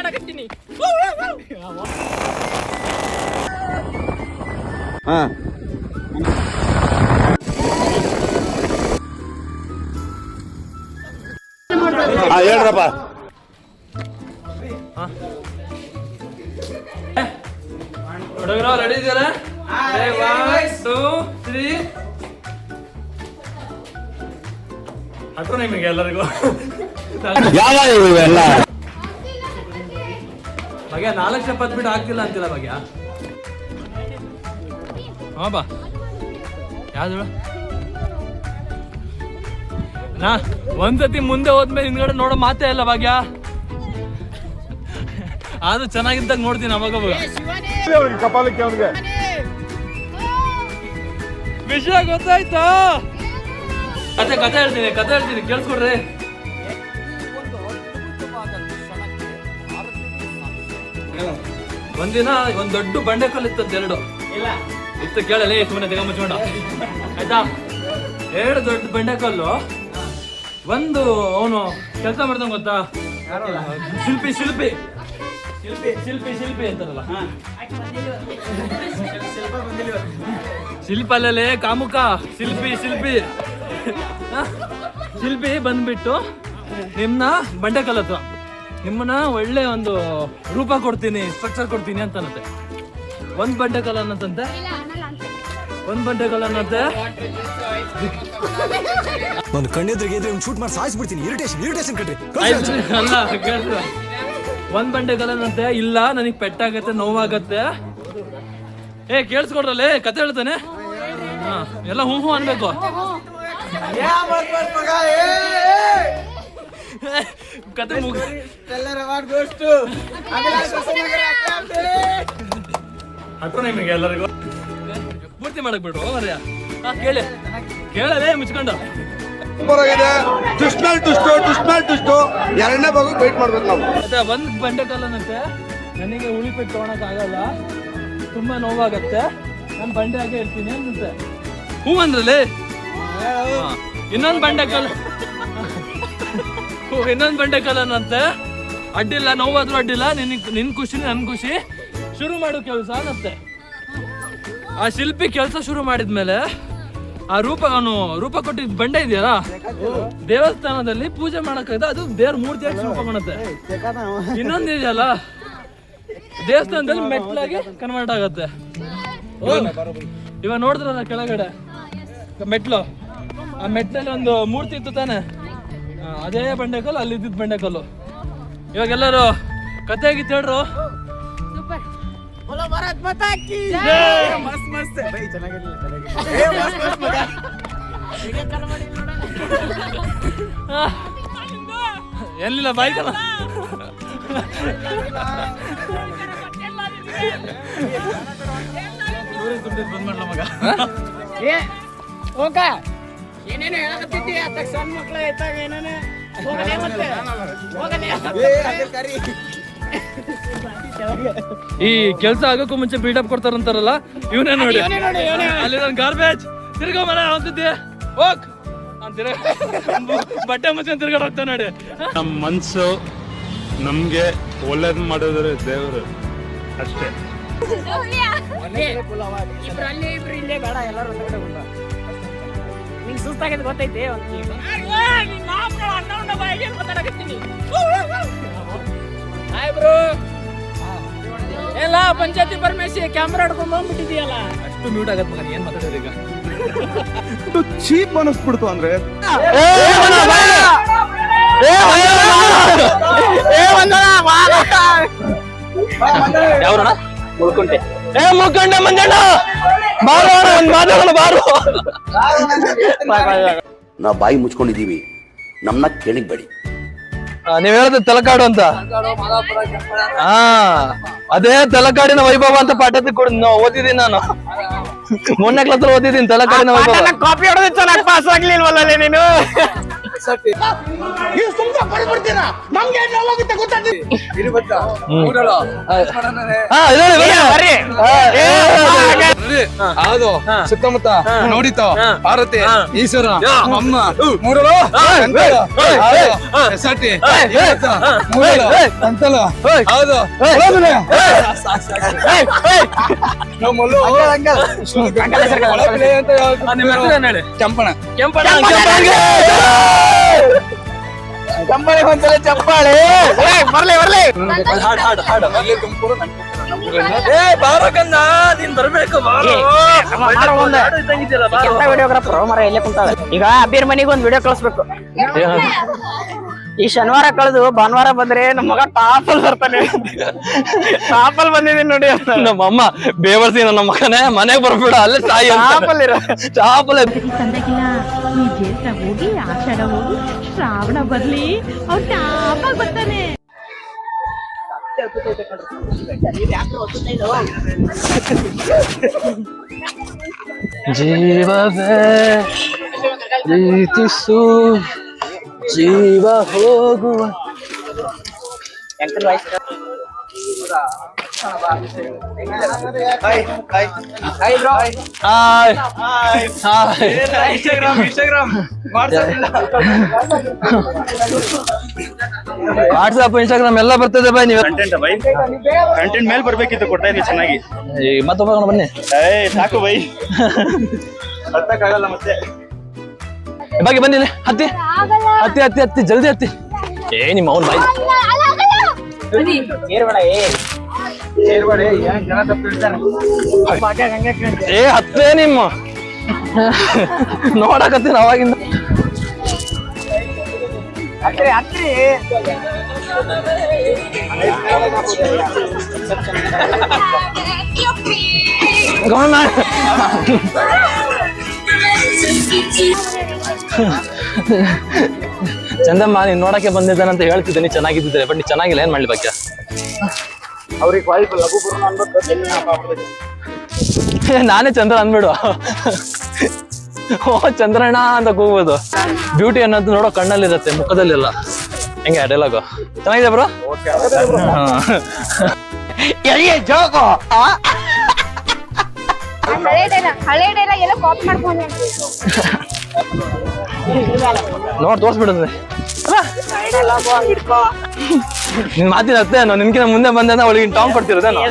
ಮಾತಾಡಕತ್ತೀನಿ. ಹೇಳ್ರಪ್ಪ. ಹುಡುಗರು ರೆಡಿ ಇದ್ದೀರಾ? 1 2 3 ಹತ್ರ ನಿಮಗೆ ಎಲ್ಲರಿಗೂ ಯಾವ ಇವೆಲ್ಲ ಭಾಗ್ಯ 4 ಚಪಾತಿ ಬಿಟ್ಟು ಆಗ್ತಿಲ್ಲ ಅಂತಿಲ್ಲ ಭಾಗ್ಯ. ಹಾ ಬಾ ಯಾವ್ದು ನಾ ಒಂದ್ಸತಿ ಮುಂದೆ ಹೋದ್ಮೇಲೆ ಹಿಂದ್ಗಡೆ ನೋಡೋ ಮಾತೇ ಇಲ್ಲ ಭಾಗ್ಯ. ಆದ್ರೂ ಚೆನ್ನಾಗಿದ್ದಾಗ ನೋಡ್ತೀನಿ ಅವಾಗ ಕಪಾಲಕ್ಕೆ ಅವ್ನಿಗೆ ವಿಷಯ ಗೊತ್ತಾಯ್ತಾ? ಕತೆ ಹೇಳ್ತೀನಿ ಕೇಳಿಸ್ಕೊಡ್ರಿ. ಒಂದಿನ ಒಂದ್ ದೊಡ್ಡ ಬಂಡೆಕಲ್ಲು ಇತ್ತಂತ ಇತ್ತು ಕೇಳಲಿ ಸುಮ್ಮನೆ ತೆಗ ಮುಚ್ಕೊಂಡ ಆಯ್ತಾ. 2 ದೊಡ್ಡ ಬಂಡೆಕಲ್ಲು. ಒಂದು ಅವನು ಕೆಲಸ ಮಾಡ್ತಾನೆ ಗೊತ್ತಾ, ಶಿಲ್ಪಿ ಅಂತಾರಲ್ಲ, ಶಿಲ್ಪಲ್ಲೇ ಕಾಮುಕ ಶಿಲ್ಪಿ ಬಂದ್ಬಿಟ್ಟು ನಿಮ್ನ ಬಂಡೆಕಲ್ ಹತ್ರ ನಿಮ್ಮನ್ನ ಒಳ್ಳೆ ಒಂದು ರೂಪ ಕೊಡ್ತೀನಿ, ಸ್ಟ್ರಕ್ಚರ್ ಕೊಡ್ತೀನಿ ಅಂತನತ್ತೆ. ಒಂದ್ ಬಂಡೆಕಲ್ ಅನ್ನತ್ತಂತೆ ನಾನು ಕಣ್ಣೆದ್ರಿಗೆ ಶೂಟ್ ಮಾಡಿ ಸಾಯಿಸ್ಬಿಡ್ತೀನಿ. ಇರಿಟೇಷನ್ ಕಟ್ರಿ ಅಲ್ಲ ಕೇಳ್ತೀರ. ಒಂದ್ ಬಂಡೆಕಲ್ ಅನ್ನಂತೆ, ಇಲ್ಲ ನನಗ್ ಪೆಟ್ಟಾಗತ್ತೆ, ನೋವಾಗತ್ತೆ. ಕೇಳಿಸ್ಕೊಡ್ರಲ್ಲೇ ಕತೆ ಹೇಳ್ತಾನೆ. ಎಲ್ಲ ಹೂ ಅನ್ಬೇಕು. ಕತೆ ಹತ್ರ ನಿಮಗೆ ಎಲ್ಲರಿಗೂ ಪೂರ್ತಿ ಮಾಡಕ್ ಬಿಡ್ರು ಮರ್ಯ. ಕೇಳಲೇ ಮುಚ್ಕೊಂಡು ಟುಷ್ಟು ಎರಡನೇ ಭಾಗ ವೇಟ್ ಮಾಡ್ಬೇಕು ನಾವು. ಮತ್ತೆ ಒಂದ್ ಬಂಡೆಕಲ್ಲನಂತೆ, ನನಗೆ ಉಳಿಪೆಟ್ಟು ತಗೊಳಕ್ ಆಗಲ್ಲ, ತುಂಬಾ ನೋವಾಗತ್ತೆ, ನಾನು ಬಂಡೆ ಹಾಗೆ ಇರ್ತೀನಿ ಅಂತೆ. ಹೂ ಅಂದ್ರಲ್ಲಿ. ಇನ್ನೊಂದ್ ಬಂಡೆಕಲ್ಲನಂತೆ, ಅಡ್ಡಿಲ್ಲ, ನೋವಾದ್ರೂ ಅಡ್ಡಿಲ್ಲ, ನಿನ್ ಖುಷಿ ನನ್ ಖುಷಿ, ಶುರು ಮಾಡು ಕೆಲಸ ಅನ್ನತ್ತೆ. ಆ ಶಿಲ್ಪಿ ಕೆಲಸ ಶುರು ಮಾಡಿದ್ಮೇಲೆ ಆ ರೂಪ ಕೊಟ್ಟಿದ್ ಬಂಡೆ ಇದೆಯಲ್ಲ, ದೇವಸ್ಥಾನದಲ್ಲಿ ಪೂಜೆ ಮಾಡಕ್ಕಾಗ ಅದು ದೇವ್ರ ಮೂರ್ತಿಯಾಗಿ ರೂಪ ಕಾಣುತ್ತೆ. ಇನ್ನೊಂದು ಇದೆಯಲ್ಲ, ದೇವಸ್ಥಾನದಲ್ಲಿ ಮೆಟ್ಲಾಗಿ ಕನ್ವರ್ಟ್ ಆಗತ್ತೆ. ಇವಾಗ ನೋಡಿದ್ರಲ್ಲ ಕೆಳಗಡೆ ಮೆಟ್ಲು, ಆ ಮೆಟ್ಲಲ್ಲಿ ಒಂದು ಮೂರ್ತಿ ಇತ್ತು ತಾನೆ, ಅದೇ ಬಂಡೆಕಲ್ಲು, ಅಲ್ಲಿ ಇದ್ದಿದ್ ಬಂಡೆಕಲ್ಲು. ಇವಾಗ ಎಲ್ಲರೂ ಕತೆ ಆಗಿತ್ತು ಹೇಳ್ರು. ಎಲ್ಲಿಲ್ಲ ಬಾಯ್ಕಲ್ಲ ಬಂದ್ ಮಾಡ್ಲ ಮಗ. ಏನೇನು ಹೇಳಕತ್ತಿದ್ದಿ ಅತ್ತ ಸಣ್ಣ ಮಕ್ಳು ಆಯ್ತಾಗ ಏನೇನು ಈ ಕೆಲ್ಸ ಆಗೋಕ್ಕೂ ಮುಂಚೆ ಬಿಲ್ಡಪ್ ಕೊಡ್ತಾರಂತಾರಲ್ಲ, ಇವನೇ ನೋಡಿ. ಅಲ್ಲಿ ನನ್ನ ಗಾರ್ಬೇಜ್ ತಿರ್ಗೋ ಮನೆ ಅಂತಿದ್ದೆ, ಹೋಗ್ ಬಟ್ಟೆ ಮುಚ್ಚಿ ತಿರ್ಗಾಡ ಹೋಗ್ತಾ ನೋಡಿ. ನಮ್ಮ ಮನ್ಸು ನಮ್ಗೆ ಒಳ್ಳೇದ್ ಮಾಡಿದ್ರೆ ದೇವರು ಅಷ್ಟೇ. ಇಬ್ರು ಇಲ್ಲೇ ಬೇಡ, ಎಲ್ಲರೂ ನಿಂಗೆ ಸುಸ್ತಾಗೈತೆ ಗೊತ್ತೈತಿ. ಎಲ್ಲ ಪಂಚಾಯತಿ ಪರಮೇಶಿ ಕ್ಯಾಮ್ರಾ ಹಿಡ್ಕೊಂಡ್ ಬಂದ್ಬಿಟ್ಟಿದೀಯಲ್ಲ, ಅಷ್ಟು ಮ್ಯೂಟ್ ಆಗತ್ ಮಗ. ಏನ್ ಮಾತಾಡೋದು ಈಗ? ಚೀಪ್ ಅನಿಸ್ಬಿಡ್ತು ಅಂದ್ರೆ ಯಾವ್ರಣ ಮುಖಂಡೆ ಮಂಜಣ್ಣ ಬಾರೋಣ, ಒಂದ್ ಮಾತಾಡೋಣ ಬಾರು. ನಾವು ಬಾಯಿ ಮುಚ್ಕೊಂಡಿದೀವಿ, ನಮ್ನ ಕೆಣಕ್ಬೇಡಿ. ನೀವ್ ಹೇಳದ ತಲಕಾಡು ಅಂತ, ಅದೇ ತಲಕಾಡಿನ ವೈಭವ ಅಂತ ಪಾಠ ಓದಿದೀನಿ ನಾನು. ಮೊನ್ನೆ ಕ್ಲಾಸ್ ಓದಿದೀನಿ ತಲಕಾಡಿನ ವೈಭವ. ಕಾಪಿ ಹೊಡೆದು ಚೆನ್ನಾಗಿ ಪಾಸ್ ಆಗ್ಲಿಲ್ವಲ್ಲ ನೀನು. ನೀವು ಸುಮ್ಮನೆ ಬರ್ಬಿಡ್ತೀರಾ ನಮ್ಗೆ ನೋವಾಗುತ್ತೆ ಗೊತ್ತಾಗ್ತದೆ ಅದು ಸುತ್ತಮುತ್ತ ನೋಡಿತು ಪಾರ್ವತಿ ಈಶ್ವರ ಅಮ್ಮ ಮೂರಳು ಎಸಟಿ ಮೂರಳು ಅಂತಲು ಹೌದು ಕೆಂಪಣ ಕಂಬಳಿ ಒಂದ್ಸಲ ಚಪ್ಪಾಳೆ ಬರ್ಲಿ ತುಮಕೂರು ಬಾರಕನ್ನ ನೀನ್ ಬರ್ಬೇಕು ವಿಡಿಯೋಗ್ರಾಫರ್ ಮರ ಇಲ್ಲೇ ಕುಂತಾಳೆ ಈಗ ಅಬ್ಬೀರ್ ಮನಿಗೆ ಒಂದ್ ವಿಡಿಯೋ ಕಳಿಸ್ಬೇಕು ಈ ಶನಿವಾರ ಕಳೆದು ಭಾನುವಾರ ಬಂದ್ರೆ ನಮ್ಮ ಮಗ ಟಾಪಲ್ ಬರ್ತಾನೆ ಟಾಪಲ್ ಬಂದಿದ್ದೀನಿ ನೋಡಿ ನಮ್ಮಮ್ಮ ಬೇವರ್ಸಿ ನನ್ನ ಮಗನೇ ಮನೆಗ್ ಬರ್ಬೇಡ ಅಲ್ಲೇ ತಾಯಿ ಟಾಪಲ್ ಇರೋ ಚಾಪಲ್ ಸಂದಾಗಿಲ್ಲ ಈ ಜೇತ್ರ ಹೋಗಿ ಆಷಾಢ ಹೋಗಿ ಶ್ರಾವಣ ಬರ್ಲಿ ಅವ್ರು ಟಾಪಾಗಿ ಬರ್ತಾನೆ. ಜೀವವೇ ಪ್ರೀತಿಸು ಜೀವ ಹೋಗುವ ವಾಟ್ಸ್ಆಪ್ ಇನ್ಸ್ಟಾಗ್ರಾಮ್ ಎಲ್ಲ ಬರ್ತದೆ ಬಾಯ್ ನೀವು ಕಂಟೆಂಟ್ ಮೇಲೆ ಬರ್ಬೇಕಿತ್ತು ಕೊಡ್ತಾ ಇದ್ವಿ ಚೆನ್ನಾಗಿ ಮತ್ತೊಬ್ಬ ಬನ್ನಿ ಸಾಕು ಬೈ ಹತ್ತಕ್ಕಾಗಲ್ಲ ಮತ್ತೆ ಬಗ್ಗೆ ಬನ್ನಿ ಹತ್ತಿ ಹತ್ತಿ ಹತ್ತಿ ಹತ್ತಿ ಜಲ್ದಿ ಹತ್ತಿ ನಿಮ್ಮ ಅವ್ನ ಬಾಯಿ ಹತ್ತೇ ನಿಮ್ಮ ನೋಡಕತ್ತೀನಿ ಅವಾಗಿಂದ ಚಂದಮ್ಮ ನೀನ್ ನೋಡಕ್ಕೆ ಬಂದಿದ್ದಾನಂತ ಹೇಳ್ತಿದ್ದೀನಿ ಚೆನ್ನಾಗಿದ್ದಿದ್ರೆ ಬಟ್ ನೀ ಚೆನ್ನಾಗಿಲ್ಲ ಏನ್ ಮಾಡ್ಲಿ ಬಗ್ಗೆ ನಾನೇ ಚಂದ್ರ ಅಂದ್ಬಿಡು ಓ ಚಂದ್ರಣ್ಣ ಅಂತ ಕೂಗ್ಬೋದು ಬ್ಯೂಟಿ ಅನ್ನೋದು ನೋಡೋ ಕಣ್ಣಲ್ಲಿರುತ್ತೆ ಮುಖದಲ್ಲಿಲ್ಲ ಹೆಂಗೆ ಡೈಲಾಗು ಚೆನ್ನಾಗಿದೆ ಬ್ರೋ ಹಳೆ ಡೈಲಾಗ್ ಎಲ್ಲ ಕಾಪಿ ಮಾಡ್ಕೊಂಡೆ ನೋಡ್ ತೋರ್ಸ್ಬಿಡುತ್ತೆ ನಿನ್ ಮಾತಿನ ಅತ್ತೆ ನಿನ್ಕಿನ ಮುಂದೆ ಬಂದ ಅವಳಿಗೆ ಟಾಂಗ್ ಕೊಡ್ತಿರೋದೇನೋ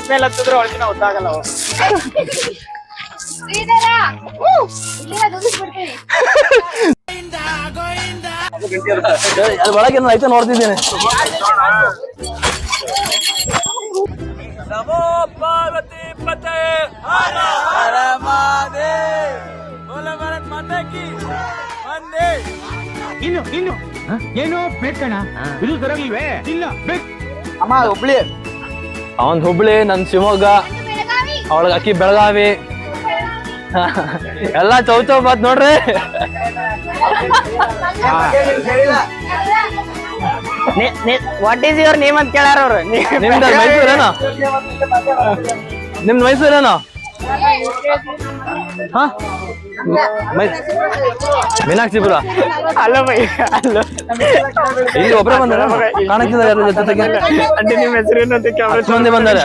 ಅದ್ ಒಳಗೆ ಐತೆ ನೋಡ್ತಿದ್ದೀನಿ ಏನು ಬೇಕಣ ಇದು ಸರಿಯಾಗಿಲ್ವೇ ಇಲ್ಲ ಅಮ್ಮ ಹುಬ್ಳಿ ಅವನ್ ಹುಬ್ಳಿ ನನ್ ಶಿವಮೊಗ್ಗ ಅವಳಗ ಅಕ್ಕಿ ಬೆಳಗಾವಿ ಎಲ್ಲಾ ಚೌ ಬಾತ್ ನೋಡ್ರಿ ವಾಟ್ ಈಸ್ ಯುವರ್ ನೇಮ್ ಅಂತ ಕೇಳಾರ ಅವ್ರು ನಿಮ್ದು ಮೈಸೂರೇನೋ ನಿಮ್ದು ಮೈಸೂರೇನೋ ಹಾ ಮೀನಾಕ್ಷಿಪುರ ಅಲ್ಲ ಬೈ ಅಲ್ಲ ಇಲ್ಲಿ ಒಬ್ಬರೇ ಬಂದಾರ ಕಾಣಕ್ತಿದ್ದಾರೆ ಯಾರ ಜೊತೆಗೆ ಅಂದ್ರೆ ನಿಮ್ಮ ಹೆಸರೇನು ಅಂತ ಹತ್ತು ಮಂದಿ ಬಂದಾರೆ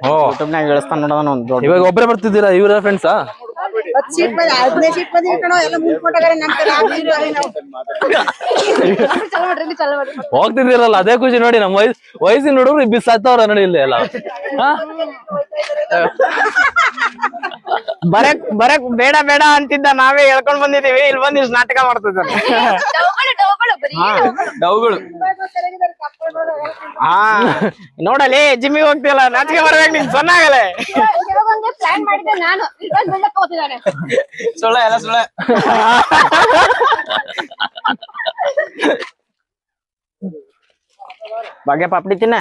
ಯೂಟ್ಯೂಬ್ನಾಗ ಹೇಳ್ತಾನ ನೋಡೋಣ ಒಂದು ದೊಡ್ಡ ಇವಾಗ ಒಬ್ಬರೇ ಬರ್ತಿದ್ದೀರಾ ಇವರ ಫ್ರೆಂಡ್ಸಾ ಹೋಗ್ತಿದ್ದೀರಲ್ಲ ಅದೇ ಖುಷಿ ನೋಡಿ ನಮ್ಮ ವಯಸ್ಸಿನ ಹುಡುಗರು ಬಿಸ್ ಹತ್ತವ್ರ ನೋಡಿ ಇಲ್ಲಿ ಎಲ್ಲ ಬರಕ್ ಬೇಡ ಬೇಡ ಅಂತಿದ್ದ ನಾವೇ ಹೇಳ್ಕೊಂಡ್ ಬಂದಿದೀವಿ ಇಲ್ಲಿ ಬಂದ್ ಇಷ್ಟು ನಾಟಕ ಮಾಡ್ತಿದ್ದಾನೆ ಡೌಗಳು ಹಾ ನೋಡಲಿ ಜಿಮ್ಮಿಗೆ ಹೋಗ್ತಿಲ್ಲ ನಾಚಿಕೆ ಬರ್ಬೇಕು ನಿನ್ ಸೊನ್ನಾಗಲೇ ಪ್ಲಾನ್ ಮಾಡಿದ್ದೆ ನಾನು ಹೋಗ್ತಿದ್ದಾನೆ ಸುಳ್ಳ ಎಲ್ಲ ಸುಳ್ಳ ಭಾಗ್ಯ ಪಾಪಡಿ ತಿನ್ನ